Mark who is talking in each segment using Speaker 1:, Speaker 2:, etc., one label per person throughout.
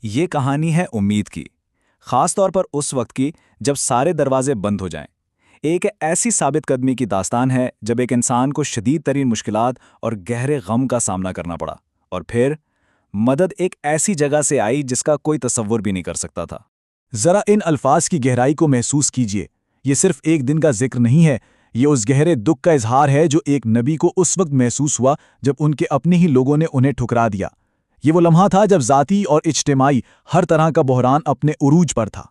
Speaker 1: یہ کہانی ہے امید کی، خاص طور پر اس وقت کی جب سارے دروازے بند ہو جائیں۔ ایک ایسی ثابت قدمی کی داستان ہے جب ایک انسان کو شدید ترین مشکلات اور گہرے غم کا سامنا کرنا پڑا، اور پھر مدد ایک ایسی جگہ سے آئی جس کا کوئی تصور بھی نہیں کر سکتا تھا۔
Speaker 2: ذرا ان الفاظ کی گہرائی کو محسوس کیجیے۔ یہ صرف ایک دن کا ذکر نہیں ہے، یہ اس گہرے دکھ کا اظہار ہے جو ایک نبی کو اس وقت محسوس ہوا جب ان کے اپنے ہی لوگوں نے انہیں ٹھکرا دیا۔ یہ وہ لمحہ تھا جب ذاتی اور اجتماعی ہر طرح کا بحران اپنے عروج پر تھا۔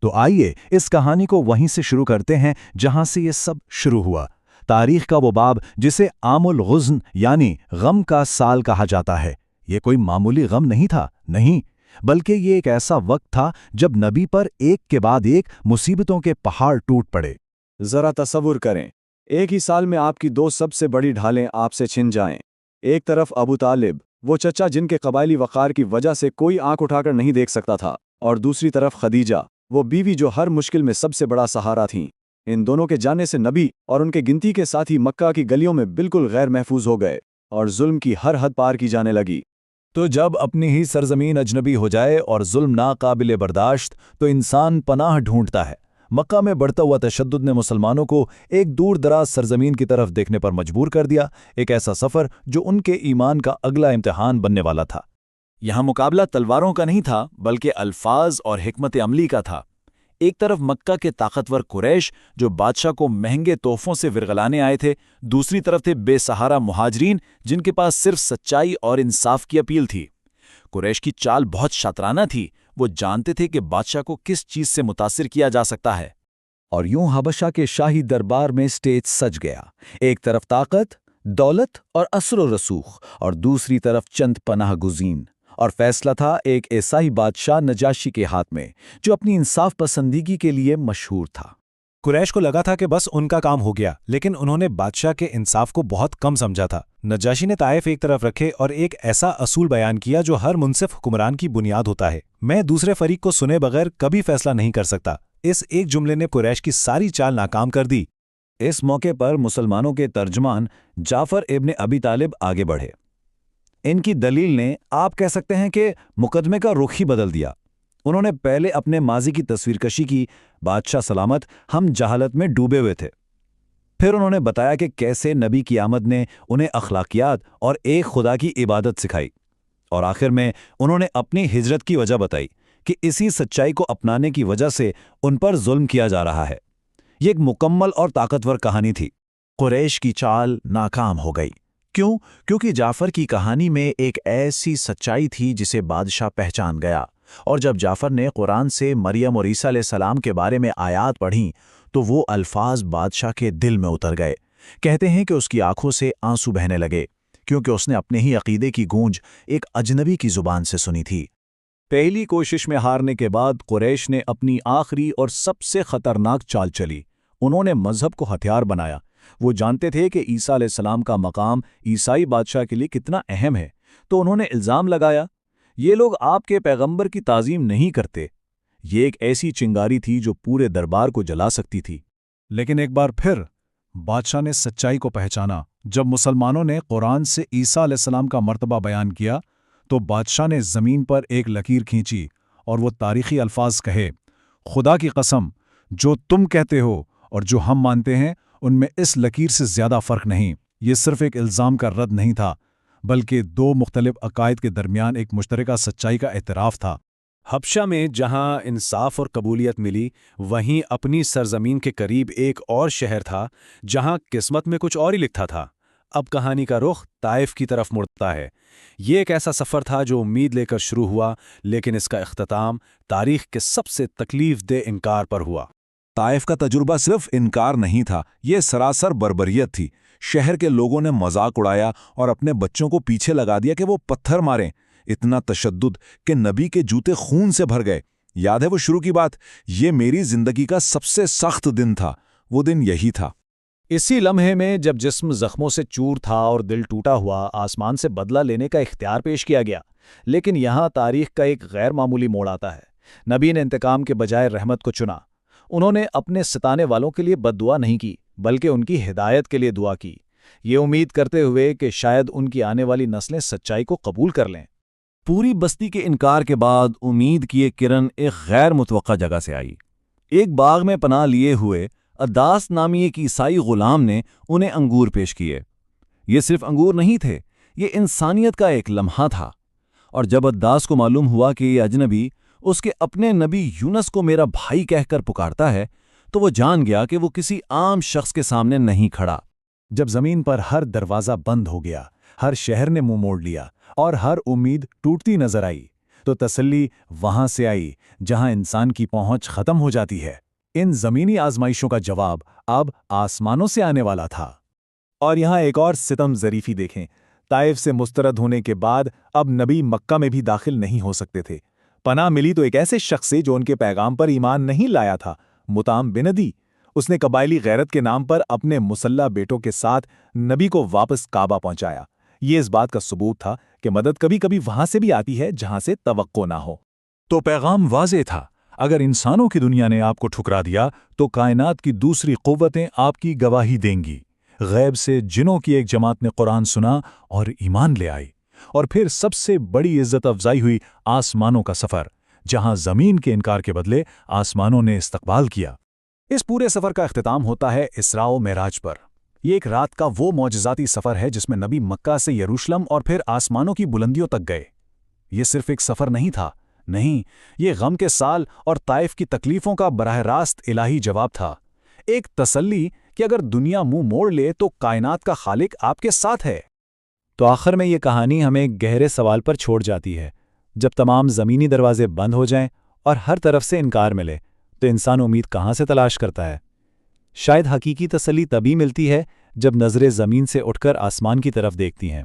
Speaker 2: تو آئیے اس کہانی کو وہیں سے شروع کرتے ہیں جہاں سے یہ سب شروع ہوا۔ تاریخ کا وہ باب جسے عام الغزن یعنی غم کا سال کہا جاتا ہے، یہ کوئی معمولی غم نہیں تھا، نہیں، بلکہ یہ ایک ایسا وقت تھا جب نبی پر ایک کے بعد ایک مصیبتوں کے پہاڑ ٹوٹ پڑے۔
Speaker 3: ذرا تصور کریں، ایک ہی سال میں آپ کی دو سب سے بڑی ڈھالیں آپ سے چھن جائیں۔ ایک طرف ابو طالب، وہ چچا جن کے قبائلی وقار کی وجہ سے کوئی آنکھ اٹھا کر نہیں دیکھ سکتا تھا، اور دوسری طرف خدیجہ، وہ بیوی جو ہر مشکل میں سب سے بڑا سہارا تھیں۔ ان دونوں کے جانے سے نبی اور ان کے گنتی کے ساتھی مکہ کی گلیوں میں بالکل غیر محفوظ ہو گئے، اور ظلم کی ہر حد پار کی جانے لگی۔
Speaker 2: تو جب اپنی ہی سرزمین اجنبی ہو جائے اور ظلم ناقابل برداشت، تو انسان پناہ ڈھونڈتا ہے۔ مکہ میں بڑھتا ہوا تشدد نے مسلمانوں کو ایک دور دراز سرزمین کی طرف دیکھنے پر مجبور کر دیا، ایک ایسا سفر جو ان کے ایمان کا اگلا امتحان بننے والا تھا۔
Speaker 1: یہاں مقابلہ تلواروں کا نہیں تھا بلکہ الفاظ اور حکمت عملی کا تھا۔ ایک طرف مکہ کے طاقتور قریش جو بادشاہ کو مہنگے تحفوں سے ورغلانے آئے تھے، دوسری طرف تھے بے سہارا مہاجرین جن کے پاس صرف سچائی اور انصاف کی اپیل تھی۔ قریش کی چال بہت شاطرانہ تھی، وہ جانتے تھے کہ بادشاہ کو کس چیز سے متاثر کیا جا سکتا ہے۔
Speaker 2: اور یوں حبشہ کے شاہی دربار میں سٹیج سج گیا، ایک طرف طاقت، دولت اور اثر و رسوخ، اور دوسری طرف چند پناہ گزین، اور فیصلہ تھا ایک عیسائی بادشاہ نجاشی کے ہاتھ میں جو اپنی انصاف پسندیدگی کے لیے مشہور تھا۔
Speaker 4: قریش کو لگا تھا کہ بس ان کا کام ہو گیا، لیکن انہوں نے بادشاہ کے انصاف کو بہت کم سمجھا تھا۔ نجاشی نے طائف ایک طرف رکھے اور ایک ایسا اصول بیان کیا جو ہر منصف حکمران کی بنیاد ہوتا ہے: میں دوسرے فریق کو سنے بغیر کبھی فیصلہ نہیں کر سکتا۔ اس ایک جملے نے قریش کی ساری چال ناکام کر دی۔
Speaker 2: اس موقع پر مسلمانوں کے ترجمان جعفر ابن ابی طالب آگے بڑھے۔ ان کی دلیل نے، آپ کہہ سکتے ہیں کہ مقدمے کا رخ ہی بدل دیا۔ انہوں نے پہلے اپنے ماضی کی تصویر کشی کی، بادشاہ سلامت، ہم جہالت میں ڈوبے ہوئے تھے۔ پھر انہوں نے بتایا کہ کیسے نبی کی آمد نے انہیں اخلاقیات اور ایک خدا کی عبادت سکھائی، اور آخر میں انہوں نے اپنی ہجرت کی وجہ بتائی کہ اسی سچائی کو اپنانے کی وجہ سے ان پر ظلم کیا جا رہا ہے۔ یہ ایک مکمل اور طاقتور کہانی تھی۔ قریش کی چال ناکام ہو گئی۔ کیوں؟ کیونکہ جعفر کی کہانی میں ایک ایسی سچائی تھی جسے بادشاہ پہچان گیا، اور جب جعفر نے قرآن سے مریم اور عیسیٰ علیہ السلام کے بارے میں آیات پڑھیں تو وہ الفاظ بادشاہ کے دل میں اتر گئے۔ کہتے ہیں کہ اس کی آنکھوں سے آنسو بہنے لگے، کیونکہ اس نے اپنے ہی عقیدے کی گونج ایک اجنبی کی زبان سے سنی تھی۔ پہلی کوشش میں ہارنے کے بعد قریش نے اپنی آخری اور سب سے خطرناک چال چلی۔ انہوں نے مذہب کو ہتھیار بنایا۔ وہ جانتے تھے کہ عیسیٰ علیہ السلام کا مقام عیسائی بادشاہ کے لیے کتنا اہم ہے، تو انہوں نے الزام لگایا، یہ لوگ آپ کے پیغمبر کی تعظیم نہیں کرتے۔ یہ ایک ایسی چنگاری تھی جو پورے دربار کو جلا سکتی تھی۔
Speaker 4: لیکن ایک بار پھر بادشاہ نے سچائی کو پہچانا۔ جب مسلمانوں نے قرآن سے عیسیٰ علیہ السلام کا مرتبہ بیان کیا تو بادشاہ نے زمین پر ایک لکیر کھینچی اور وہ تاریخی الفاظ کہے: خدا کی قسم، جو تم کہتے ہو اور جو ہم مانتے ہیں ان میں اس لکیر سے زیادہ فرق نہیں۔ یہ صرف ایک الزام کا رد نہیں تھا، بلکہ دو مختلف عقائد کے درمیان ایک مشترکہ سچائی کا اعتراف تھا۔
Speaker 5: حبشہ میں جہاں انصاف اور قبولیت ملی، وہیں اپنی سرزمین کے قریب ایک اور شہر تھا جہاں قسمت میں کچھ اور ہی لکھا تھا۔ اب کہانی کا رخ طائف کی طرف مڑتا ہے۔ یہ ایک ایسا سفر تھا جو امید لے کر شروع ہوا، لیکن اس کا اختتام تاریخ کے سب سے تکلیف دہ انکار پر ہوا۔
Speaker 2: طائف کا تجربہ صرف انکار نہیں تھا، یہ سراسر بربریت تھی۔ شہر کے لوگوں نے مذاق اڑایا اور اپنے بچوں کو پیچھے لگا دیا کہ وہ پتھر ماریں۔ اتنا تشدد کہ نبی کے جوتے خون سے بھر گئے۔ یاد ہے وہ شروع کی بات، یہ میری زندگی کا سب سے سخت دن تھا۔ وہ دن یہی تھا۔
Speaker 5: اسی لمحے میں جب جسم زخموں سے چور تھا اور دل ٹوٹا ہوا، آسمان سے بدلہ لینے کا اختیار پیش کیا گیا۔ لیکن یہاں تاریخ کا ایک غیر معمولی موڑ آتا ہے۔ نبی نے انتقام کے بجائے رحمت کو چنا۔ انہوں نے اپنے ستانے والوں کے لیے بد دعا نہیں کی، بلکہ ان کی ہدایت کے لیے دعا کی، یہ امید کرتے ہوئے کہ شاید ان کی آنے والی نسلیں سچائی کو قبول کر لیں۔
Speaker 2: پوری بستی کے انکار کے بعد امید کی ایک کرن ایک غیر متوقع جگہ سے آئی۔ ایک باغ میں پناہ لیے ہوئے اداس نامی ایک عیسائی غلام نے انہیں انگور پیش کیے۔ یہ صرف انگور نہیں تھے، یہ انسانیت کا ایک لمحہ تھا۔ اور جب اداس کو معلوم ہوا کہ یہ اجنبی اس کے اپنے نبی یونس کو میرا بھائی کہہ کر پکارتا ہے، تو وہ جان گیا کہ وہ کسی عام شخص کے سامنے نہیں کھڑا۔
Speaker 4: جب زمین پر ہر دروازہ بند ہو گیا، ہر شہر نے منہ موڑ لیا اور ہر امید ٹوٹتی نظر آئی، تو تسلی وہاں سے آئی جہاں انسان کی پہنچ ختم ہو جاتی ہے۔ ان زمینی آزمائشوں کا جواب اب آسمانوں سے آنے والا تھا۔ اور یہاں ایک اور ستم ظریفی دیکھیں۔ طائف سے مسترد ہونے کے بعد اب نبی مکہ میں بھی داخل نہیں ہو سکتے تھے۔ پناہ ملی تو ایک ایسے شخص سے جو ان کے پیغام پر ایمان نہیں لایا تھا، مطعم بن عدی۔ اس نے قبائلی غیرت کے نام پر اپنے مسلح بیٹوں کے ساتھ نبی کو واپس کعبہ پہنچایا۔ یہ اس بات کا ثبوت تھا کہ مدد کبھی کبھی وہاں سے بھی آتی ہے جہاں سے توقع نہ ہو۔ تو پیغام واضح تھا، اگر انسانوں کی دنیا نے آپ کو ٹھکرا دیا تو کائنات کی دوسری قوتیں آپ کی گواہی دیں گی۔ غیب سے جنوں کی ایک جماعت نے قرآن سنا اور ایمان لے آئی، اور پھر سب سے بڑی عزت افزائی ہوئی آسمانوں کا سفر، جہاں زمین کے انکار کے بدلے آسمانوں نے استقبال کیا۔ اس پورے سفر کا اختتام ہوتا ہے اسراء و معراج پر۔ یہ ایک رات کا وہ معجزاتی سفر ہے جس میں نبی مکہ سے یروشلم اور پھر آسمانوں کی بلندیوں تک گئے۔ یہ صرف ایک سفر نہیں تھا، نہیں، یہ غم کے سال اور طائف کی تکلیفوں کا براہ راست الہی جواب تھا۔ ایک تسلی کہ اگر دنیا منہ موڑ لے تو کائنات کا خالق آپ کے ساتھ ہے۔
Speaker 2: تو آخر میں یہ کہانی ہمیں ایک گہرے سوال پر چھوڑ جاتی ہے۔ جب تمام زمینی دروازے بند ہو جائیں اور ہر طرف سے انکار ملے، تو انسان امید کہاں سے تلاش کرتا ہے؟ شاید حقیقی تسلی تبھی ملتی ہے جب نظریں زمین سے اٹھ کر آسمان کی طرف دیکھتی ہیں۔